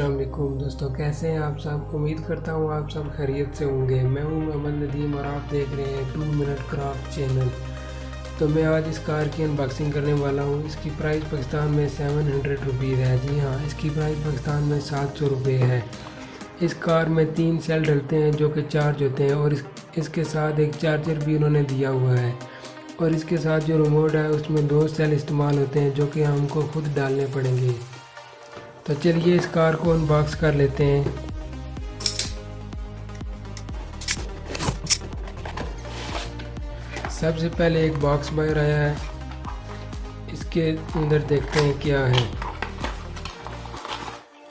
अस्सलाम वालेकुम दोस्तों, कैसे हैं आप सब। उम्मीद करता हूँ आप सब खैरियत से होंगे। मैं हूँ मोहम्मद नदीम और आप देख रहे हैं 2 मिनट क्राफ्ट चैनल। तो मैं आज इस कार की अनबॉक्सिंग करने वाला हूँ। इसकी प्राइस पाकिस्तान में 700 रुपीज़ है। जी हाँ, इसकी प्राइस पाकिस्तान में 700 रुपये है। इस कार में 3 सेल डलते हैं जो कि चार्ज होते हैं और इसके साथ एक चार्जर भी उन्होंने दिया हुआ है। और इसके साथ जो रिमोट है उसमें 2 सेल इस्तेमाल होते हैं जो कि हमको खुद डालने पड़ेंगे। तो चलिए इस कार को अनबॉक्स कर लेते हैं। सबसे पहले एक बॉक्स बाहर आया है, इसके अंदर देखते हैं क्या है।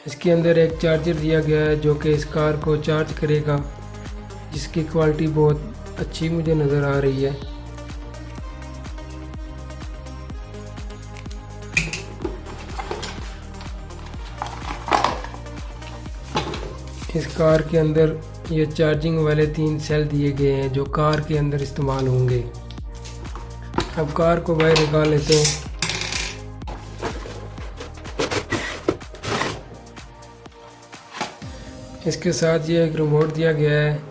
इसके अंदर एक चार्जर दिया गया है जो कि इस कार को चार्ज करेगा, जिसकी क्वालिटी बहुत अच्छी मुझे नज़र आ रही है। इस कार के अंदर ये चार्जिंग वाले 3 सेल दिए गए हैं जो कार के अंदर इस्तेमाल होंगे। अब कार को बाहर निकाल लेते हैं। इसके साथ ये एक रिमोट दिया गया है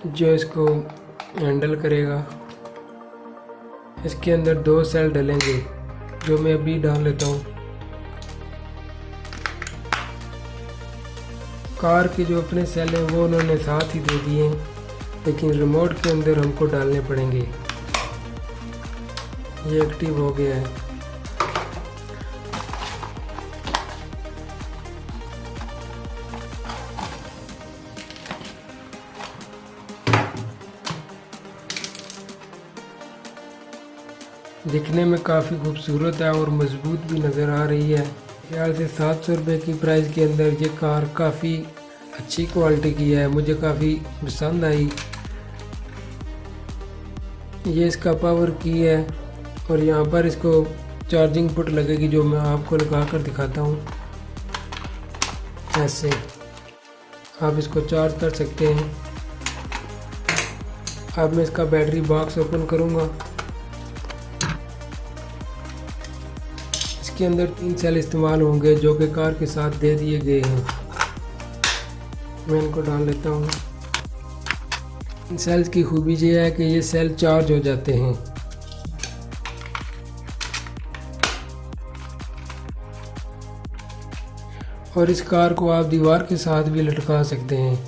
जो इसको हैंडल करेगा। इसके अंदर 2 सेल डलेंगे जो मैं अभी डाल लेता हूँ। कार के जो अपने सेल हैं वो उन्होंने साथ ही दे दिए हैं, लेकिन रिमोट के अंदर हमको डालने पड़ेंगे। ये एक्टिव हो गया है। दिखने में काफ़ी खूबसूरत है और मजबूत भी नज़र आ रही है। ख्याल से 700 रुपये की प्राइस के अंदर ये कार काफ़ी अच्छी क्वालिटी की है, मुझे काफ़ी पसंद आई। ये इसका पावर की है और यहाँ पर इसको चार्जिंग पुट लगेगी जो मैं आपको लगा कर दिखाता हूँ। ऐसे आप इसको चार्ज कर सकते हैं। अब मैं इसका बैटरी बॉक्स ओपन करूँगा। इसके अंदर 3 सेल इस्तेमाल होंगे जो कि कार के साथ दे दिए गए हैं। मैं इनको डाल लेता हूँ। इन सेल्स की खूबी ये है कि ये सेल चार्ज हो जाते हैं। और इस कार को आप दीवार के साथ भी लटका सकते हैं।